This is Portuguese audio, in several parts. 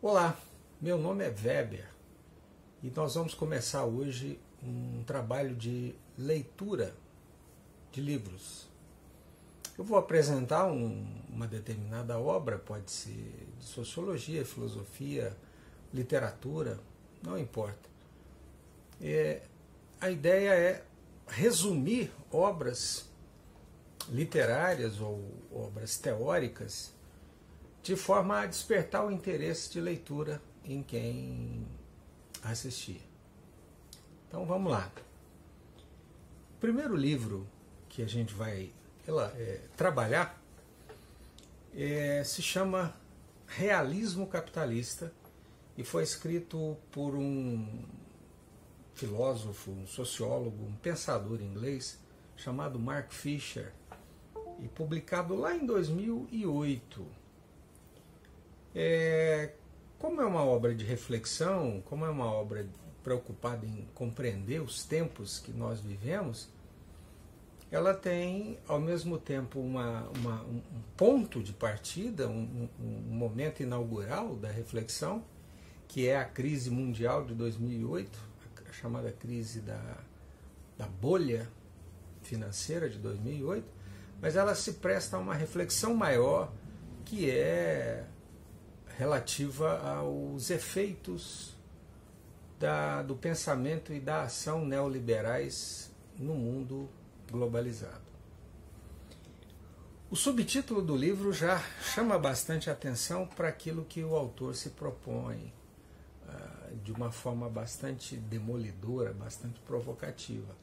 Olá, meu nome é Weber e nós vamos começar hoje um trabalho de leitura de livros. Eu vou apresentar uma determinada obra, pode ser de sociologia, filosofia, literatura, não importa. A ideia é resumir obras literárias ou obras teóricas de forma a despertar o interesse de leitura em quem assistia. Então vamos lá. O primeiro livro que a gente vai trabalhar se chama Realismo Capitalista e foi escrito por um filósofo, um sociólogo, um pensador inglês chamado Mark Fisher e publicado lá em 2008. Como é uma obra de reflexão, como é uma obra preocupada em compreender os tempos que nós vivemos, ela tem ao mesmo tempo um ponto de partida, um momento inaugural da reflexão, que é a crise mundial de 2008, a chamada crise da bolha financeira de 2008, mas ela se presta a uma reflexão maior, que é relativa aos efeitos do pensamento e da ação neoliberais no mundo globalizado. O subtítulo do livro já chama bastante atenção para aquilo que o autor se propõe, de uma forma bastante demolidora, bastante provocativa.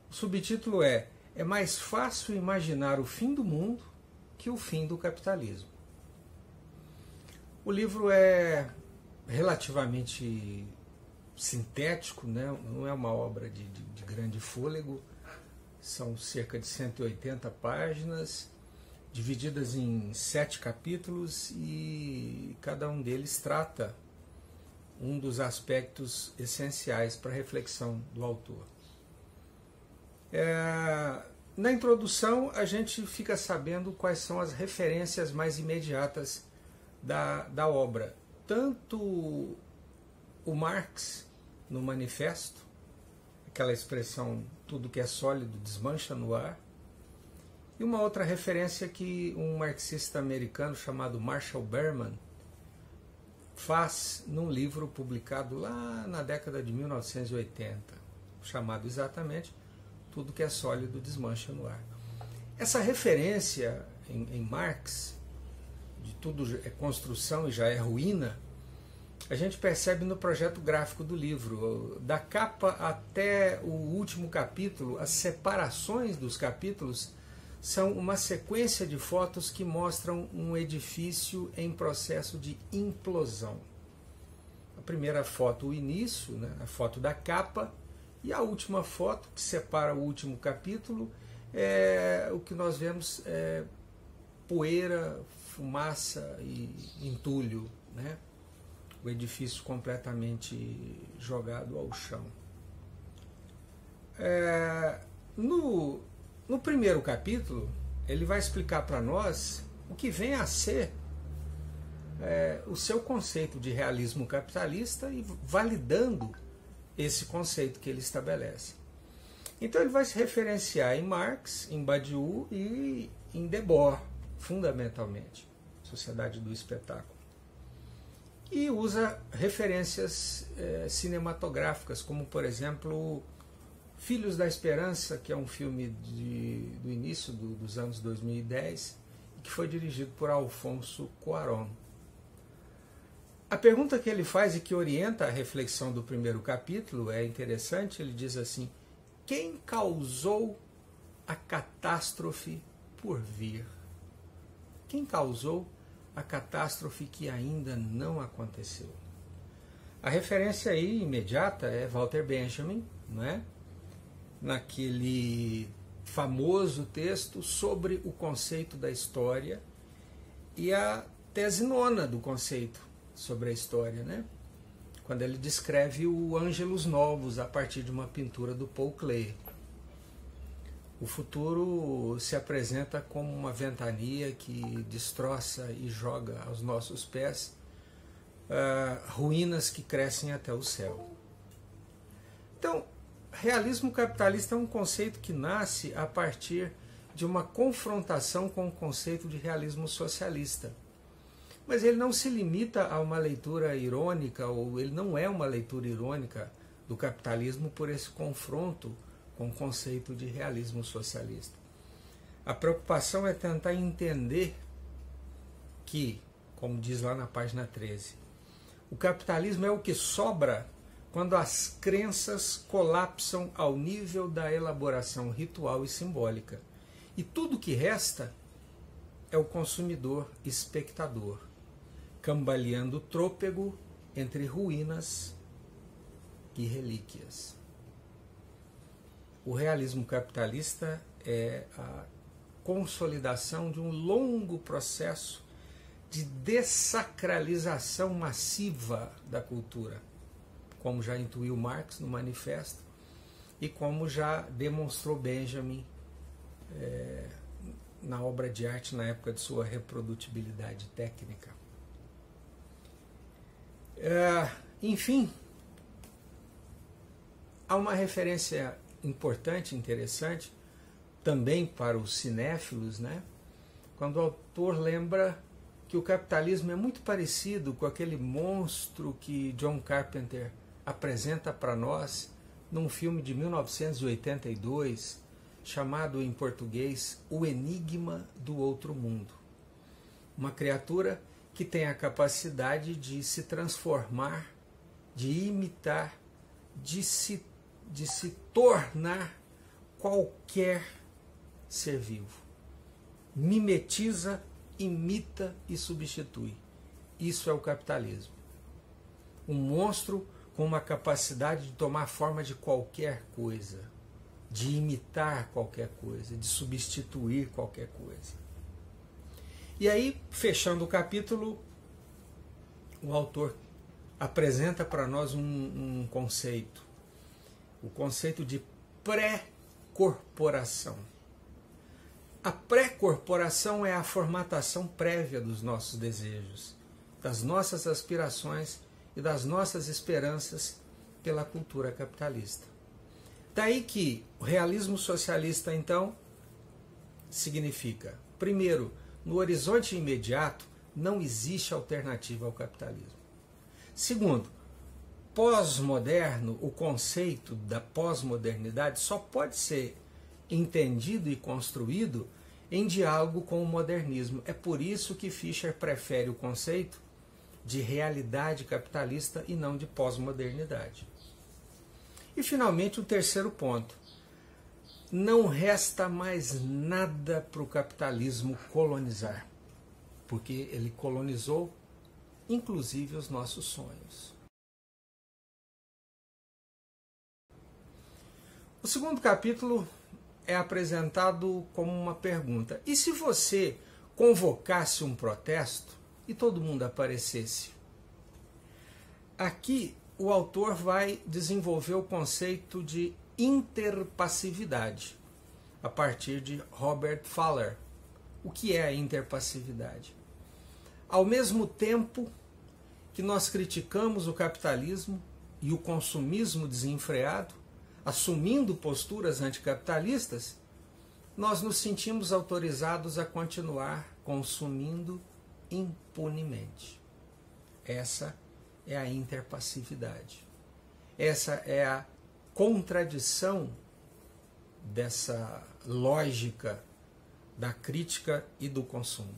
O subtítulo é mais fácil imaginar o fim do mundo que o fim do capitalismo. O livro é relativamente sintético, né? Não é uma obra de grande fôlego, são cerca de 180 páginas, divididas em 7 capítulos e cada um deles trata um dos aspectos essenciais para a reflexão do autor. Na introdução, a gente fica sabendo quais são as referências mais imediatas da obra. Tanto o Marx, no Manifesto, aquela expressão tudo que é sólido desmancha no ar, e uma outra referência que um marxista americano chamado Marshall Berman faz num livro publicado lá na década de 1980, chamado exatamente Tudo que é sólido desmancha no ar. Essa referência em Marx, de tudo é construção e já é ruína, a gente percebe no projeto gráfico do livro. Da capa até o último capítulo, as separações dos capítulos são uma sequência de fotos que mostram um edifício em processo de implosão. A primeira foto, o início, né, a foto da capa, e a última foto, que separa o último capítulo, o que nós vemos é poeira, fumaça e entulho, né? O edifício completamente jogado ao chão. No primeiro capítulo, ele vai explicar para nós o que vem a ser o seu conceito de realismo capitalista e validando esse conceito que ele estabelece. Então ele vai se referenciar em Marx, em Badiou e em Debord, fundamentalmente, Sociedade do Espetáculo. E usa referências cinematográficas, como por exemplo Filhos da Esperança, que é um filme do início dos anos 2010, que foi dirigido por Alfonso Cuarón. A pergunta que ele faz e que orienta a reflexão do primeiro capítulo é interessante. Ele diz assim: quem causou a catástrofe por vir? Quem causou a catástrofe que ainda não aconteceu? A referência aí imediata é Walter Benjamin, não é? Naquele famoso texto sobre o conceito da história e a tese nona do conceito sobre a história, né? Quando ele descreve o Ângelus Novus a partir de uma pintura do Paul Klee. O futuro se apresenta como uma ventania que destroça e joga aos nossos pés ruínas que crescem até o céu. Então, realismo capitalista é um conceito que nasce a partir de uma confrontação com o conceito de realismo socialista. Mas ele não se limita a uma leitura irônica, ou ele não é uma leitura irônica do capitalismo por esse confronto com o conceito de realismo socialista. A preocupação é tentar entender que, como diz lá na página 13, o capitalismo é o que sobra quando as crenças colapsam ao nível da elaboração ritual e simbólica. E tudo que resta é o consumidor espectador, cambaleando trôpego entre ruínas e relíquias. O realismo capitalista é a consolidação de um longo processo de dessacralização massiva da cultura, como já intuiu Marx no Manifesto e como já demonstrou Benjamin na obra de arte na época de sua reprodutibilidade técnica. Enfim, há uma referência importante, interessante, também para os cinéfilos, né? Quando o autor lembra que o capitalismo é muito parecido com aquele monstro que John Carpenter apresenta para nós num filme de 1982, chamado em português O Enigma do Outro Mundo. Uma criatura que tem a capacidade de se transformar, de imitar, de se tornar qualquer ser vivo. Mimetiza, imita e substitui. Isso é o capitalismo. Um monstro com uma capacidade de tomar forma de qualquer coisa, de imitar qualquer coisa, de substituir qualquer coisa. E aí, fechando o capítulo, o autor apresenta para nós um conceito, o conceito de pré-corporação. A pré-corporação é a formatação prévia dos nossos desejos, das nossas aspirações e das nossas esperanças pela cultura capitalista. Daí que o realismo socialista, então, significa, primeiro, no horizonte imediato não existe alternativa ao capitalismo. Segundo, pós-moderno, o conceito da pós-modernidade só pode ser entendido e construído em diálogo com o modernismo. É por isso que Fischer prefere o conceito de realidade capitalista e não de pós-modernidade. E, finalmente, o terceiro ponto. Não resta mais nada para o capitalismo colonizar, porque ele colonizou, inclusive, os nossos sonhos. O segundo capítulo é apresentado como uma pergunta. E se você convocasse um protesto e todo mundo aparecesse? Aqui o autor vai desenvolver o conceito de interpassividade, a partir de Robert Fowler. O que é a interpassividade? Ao mesmo tempo que nós criticamos o capitalismo e o consumismo desenfreado, assumindo posturas anticapitalistas, nós nos sentimos autorizados a continuar consumindo impunemente. Essa é a interpassividade. Essa é a contradição dessa lógica da crítica e do consumo.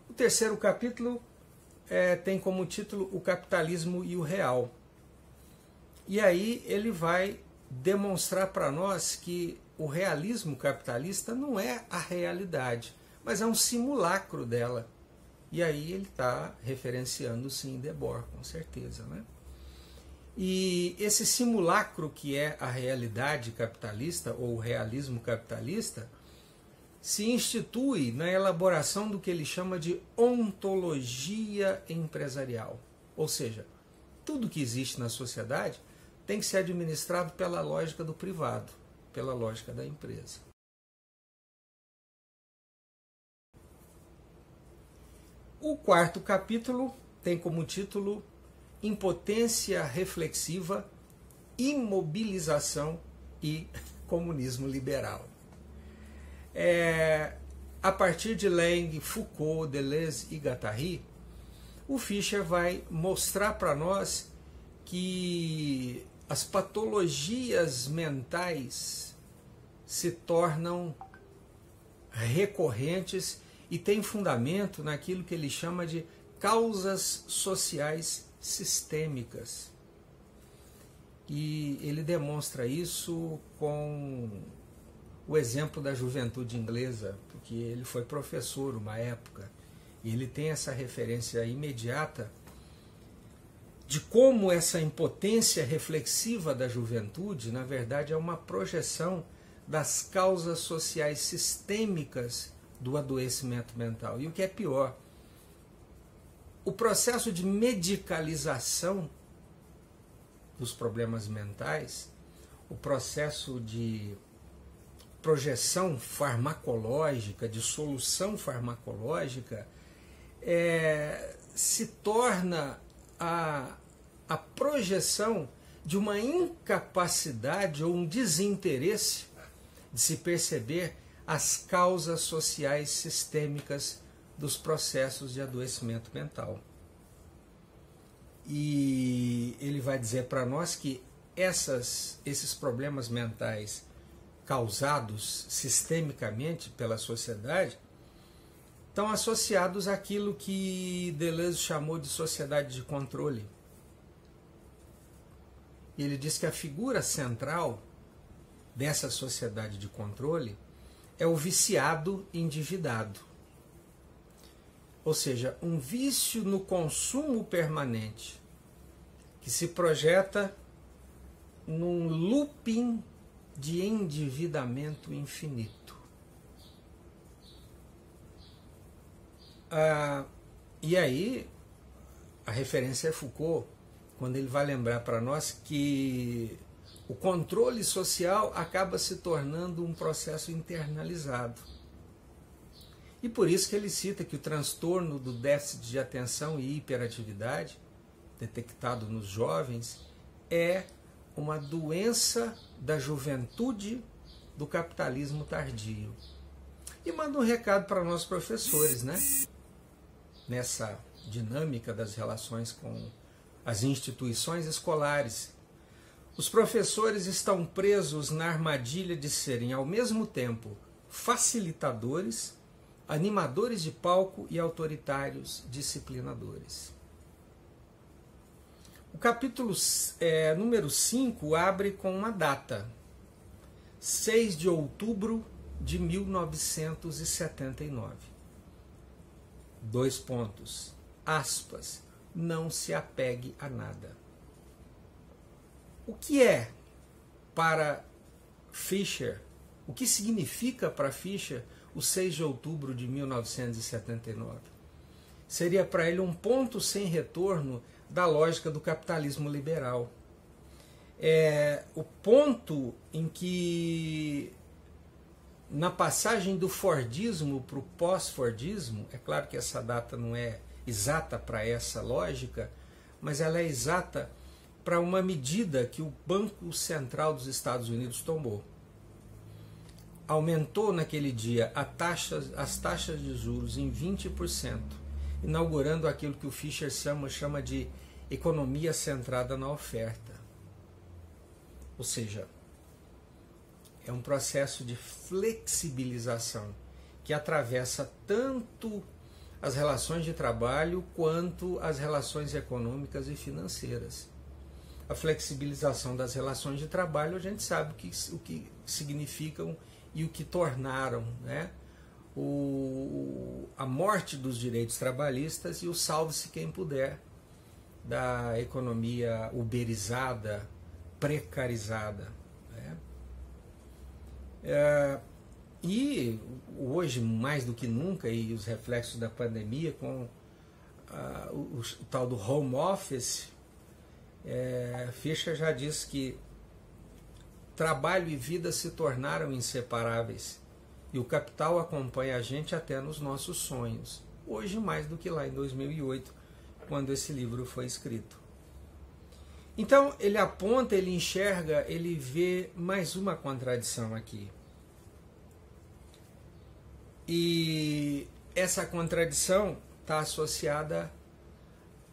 O terceiro capítulo tem como título O Capitalismo e o Real. E aí ele vai demonstrar para nós que o realismo capitalista não é a realidade, mas é um simulacro dela. E aí ele está referenciando sim Debord, com certeza, né? E esse simulacro que é a realidade capitalista, ou o realismo capitalista, se institui na elaboração do que ele chama de ontologia empresarial. Ou seja, tudo que existe na sociedade tem que ser administrado pela lógica do privado, pela lógica da empresa. O quarto capítulo tem como título Impotência Reflexiva, Imobilização e Comunismo Liberal. A partir de Lang, Foucault, Deleuze e Guattari, o Fischer vai mostrar para nós que as patologias mentais se tornam recorrentes e têm fundamento naquilo que ele chama de causas sociais sistêmicas. E ele demonstra isso com o exemplo da juventude inglesa, porque ele foi professor uma época, e ele tem essa referência imediata de como essa impotência reflexiva da juventude, na verdade, é uma projeção das causas sociais sistêmicas do adoecimento mental. E o que é pior, o processo de medicalização dos problemas mentais, o processo de projeção farmacológica, de solução farmacológica, se torna a projeção de uma incapacidade ou um desinteresse de se perceber as causas sociais sistêmicas dos processos de adoecimento mental. E ele vai dizer para nós que esses problemas mentais causados sistemicamente pela sociedade estão associados àquilo que Deleuze chamou de sociedade de controle. Ele diz que a figura central dessa sociedade de controle é o viciado endividado. Ou seja, um vício no consumo permanente que se projeta num looping de endividamento infinito. E aí, a referência é Foucault, quando ele vai lembrar para nós que o controle social acaba se tornando um processo internalizado. E por isso que ele cita que o transtorno do déficit de atenção e hiperatividade, detectado nos jovens, é uma doença da juventude do capitalismo tardio. E manda um recado para nós professores, né? Nessa dinâmica das relações com as instituições escolares. Os professores estão presos na armadilha de serem, ao mesmo tempo, facilitadores, animadores de palco e autoritários disciplinadores. O capítulo número 5 abre com uma data, 6 de outubro de 1979. 2 pontos, aspas, não se apegue a nada. O que é para Fischer, o que significa para Fischer o 6 de outubro de 1979? Seria para ele um ponto sem retorno da lógica do capitalismo liberal. É o ponto em que, na passagem do Fordismo para o pós-Fordismo, é claro que essa data não é exata para essa lógica, mas ela é exata para uma medida que o Banco Central dos Estados Unidos tomou. Aumentou naquele dia as taxas de juros em 20%, inaugurando aquilo que o Fischer chama de economia centrada na oferta. Ou seja, é um processo de flexibilização que atravessa tanto as relações de trabalho quanto as relações econômicas e financeiras. A flexibilização das relações de trabalho, a gente sabe o que significam e o que tornaram, né? A morte dos direitos trabalhistas e o salve-se quem puder da economia uberizada, precarizada. Né? E hoje, mais do que nunca, e os reflexos da pandemia, com o tal do home office, Fischer já disse que trabalho e vida se tornaram inseparáveis e o capital acompanha a gente até nos nossos sonhos. hoje mais do que lá em 2008, quando esse livro foi escrito. Então ele aponta, ele enxerga, ele vê mais uma contradição aqui. E essa contradição está associada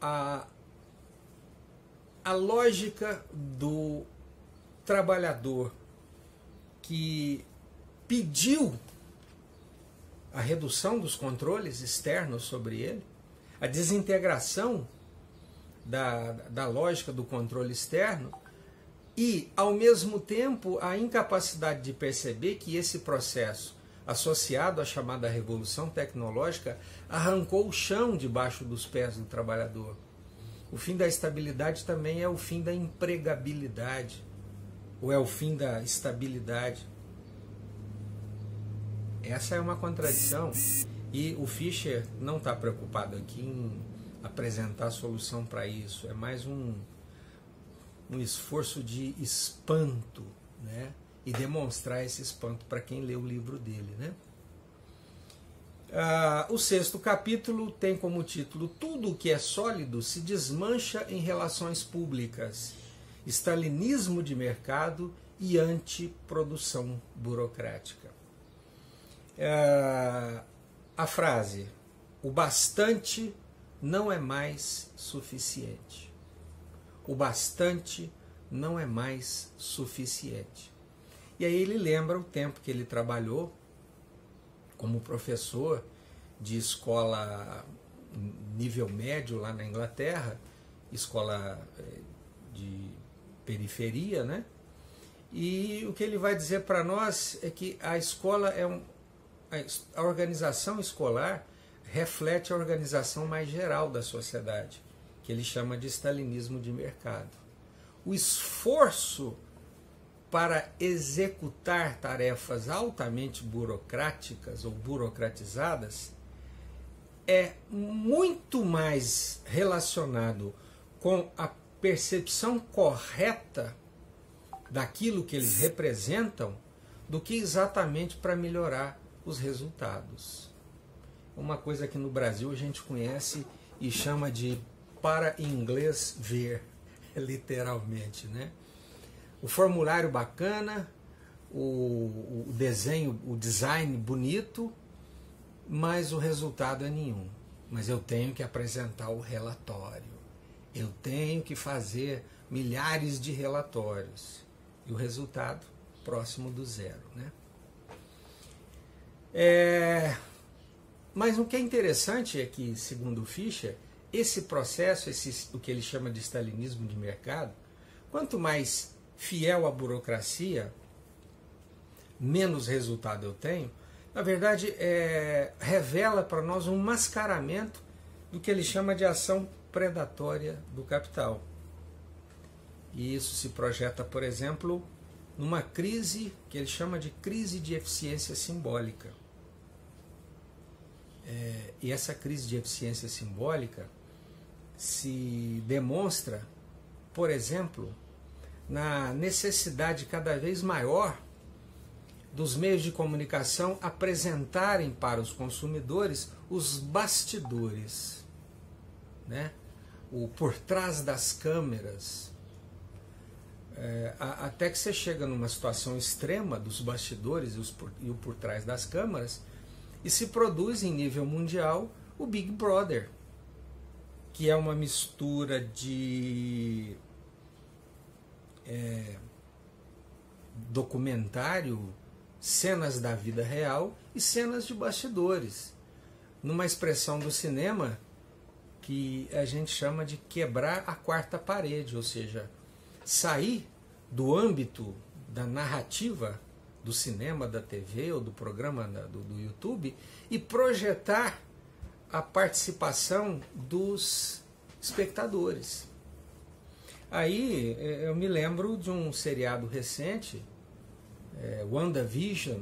à lógica do trabalhador que pediu a redução dos controles externos sobre ele, a desintegração da lógica do controle externo e, ao mesmo tempo, a incapacidade de perceber que esse processo, associado à chamada revolução tecnológica, arrancou o chão debaixo dos pés do trabalhador. O fim da estabilidade também é o fim da empregabilidade, ou é o fim da estabilidade. Essa é uma contradição e o Fischer não está preocupado aqui em apresentar solução para isso. É mais um esforço de espanto, né? E demonstrar esse espanto para quem lê o livro dele, né? O 6º capítulo tem como título Tudo o que é sólido se desmancha em relações públicas, stalinismo de mercado e antiprodução burocrática. A frase, o bastante não é mais suficiente. O bastante não é mais suficiente. E aí ele lembra o tempo que ele trabalhou como professor de escola nível médio lá na Inglaterra, escola de periferia, né? E o que ele vai dizer para nós é que a escola a organização escolar reflete a organização mais geral da sociedade, que ele chama de stalinismo de mercado. O esforço para executar tarefas altamente burocráticas ou burocratizadas é muito mais relacionado com a percepção correta daquilo que eles representam do que exatamente para melhorar os resultados. Uma coisa que no Brasil a gente conhece e chama de para inglês ver, literalmente, né? O formulário bacana, o desenho, o design bonito, mas o resultado é nenhum. Mas eu tenho que apresentar o relatório. Eu tenho que fazer milhares de relatórios. E o resultado próximo do zero, né? Mas o que é interessante é que, segundo o Fischer, esse processo, o que ele chama de stalinismo de mercado, quanto mais fiel à burocracia, menos resultado eu tenho, na verdade revela para nós um mascaramento do que ele chama de ação predatória do capital. E isso se projeta, por exemplo, numa crise que ele chama de crise de eficiência simbólica. E essa crise de eficiência simbólica se demonstra, por exemplo, na necessidade cada vez maior dos meios de comunicação apresentarem para os consumidores os bastidores, né? O por trás das câmeras, até que você chega numa situação extrema dos bastidores e o por trás das câmeras, e se produz em nível mundial o Big Brother, que é uma mistura de documentário, cenas da vida real e cenas de bastidores, numa expressão do cinema que a gente chama de quebrar a quarta parede, ou seja, sair do âmbito da narrativa do cinema, da TV ou do programa do YouTube e projetar a participação dos espectadores. Aí eu me lembro de um seriado recente, WandaVision,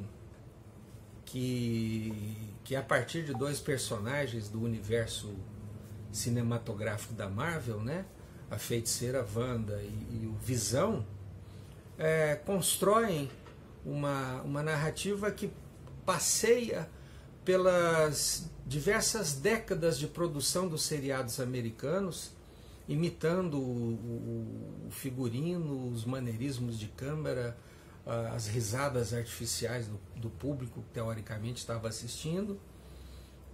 que a partir de 2 personagens do universo cinematográfico da Marvel, né, a feiticeira Wanda e o Visão, constroem uma narrativa que passeia pelas diversas décadas de produção dos seriados americanos, imitando o figurino, os maneirismos de câmera, as risadas artificiais do público que teoricamente estava assistindo,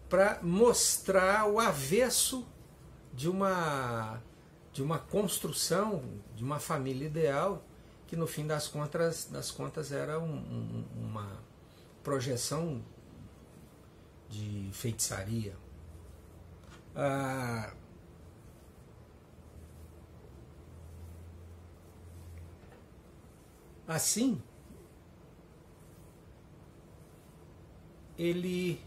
para mostrar o avesso de uma construção, de uma família ideal, que no fim das contas era uma projeção de feitiçaria. Assim, ele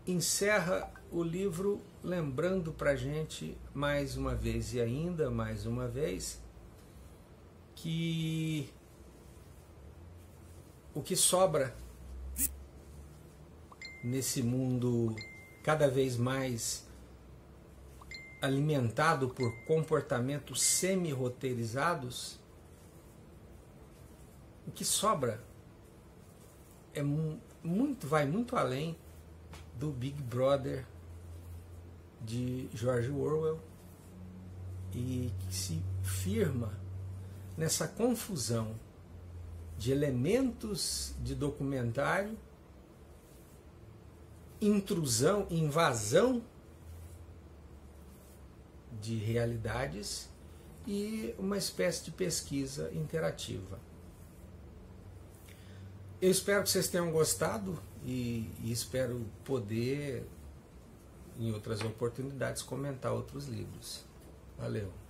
encerra o livro lembrando para a gente, mais uma vez e ainda mais uma vez, que o que sobra nesse mundo cada vez mais alimentado por comportamentos semi-roteirizados, o que sobra vai muito além do Big Brother de George Orwell, e que se firma nessa confusão de elementos de documentário, intrusão, invasão de realidades e uma espécie de pesquisa interativa. Eu espero que vocês tenham gostado e espero poder, em outras oportunidades, comentar outros livros. Valeu!